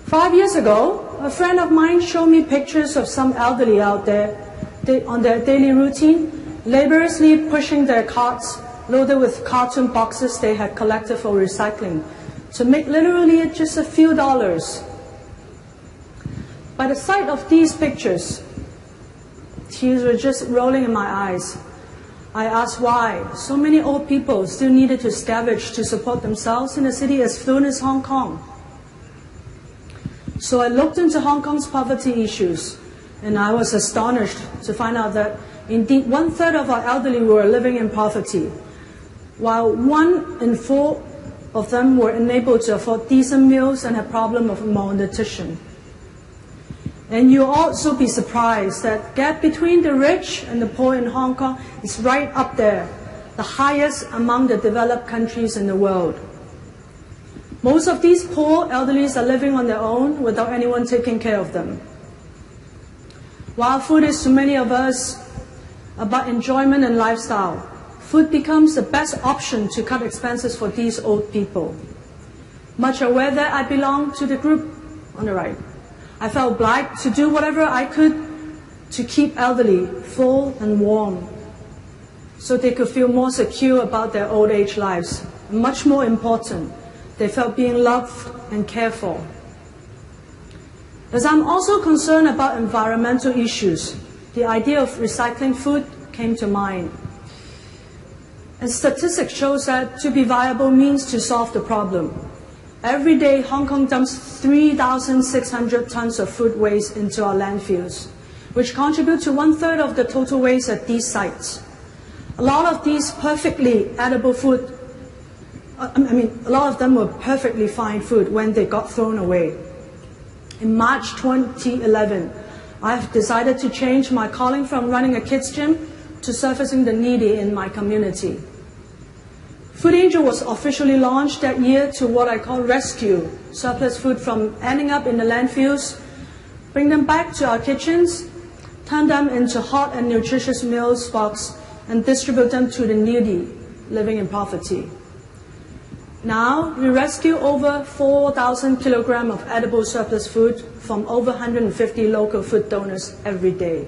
5 years ago, a friend of mine showed me pictures of some elderly out there on their daily routine, laboriously pushing their carts loaded with carton boxes they had collected for recycling to make literally just a few dollars. By the sight of these pictures, tears were just rolling in my eyes. I asked why so many old people still needed to scavenge to support themselves in a city as fluent as Hong Kong. So I looked into Hong Kong's poverty issues, and I was astonished to find out that indeed 1/3 of our elderly were living in poverty, while 1 in 4 of them were unable to afford decent meals and had a problem of malnutrition. And you'll also be surprised that the gap between the rich and the poor in Hong Kong is right up there, the highest among the developed countries in the world. Most of these poor elderly are living on their own without anyone taking care of them. While food is to many of us about enjoyment and lifestyle, food becomes the best option to cut expenses for these old people. Much aware that I belong to the group on the right, I felt obliged to do whatever I could to keep elderly full and warm so they could feel more secure about their old age lives. And much more important, they felt being loved and cared for. As I'm also concerned about environmental issues, the idea of recycling food came to mind. And statistics shows that to be viable means to solve the problem. Every day, Hong Kong dumps 3,600 tons of food waste into our landfills, which contribute to 1/3 of the total waste at these sites. A lot of these perfectly edible food, a lot of them were perfectly fine food when they got thrown away. In March 2011, I have decided to change my calling from running a kids' gym to servicing the needy in my community. Food Angel was officially launched that year to what I call rescue surplus food from ending up in the landfills, bring them back to our kitchens, turn them into hot and nutritious meals box, and distribute them to the needy living in poverty. Now, we rescue over 4,000 kilograms of edible surplus food from over 150 local food donors every day.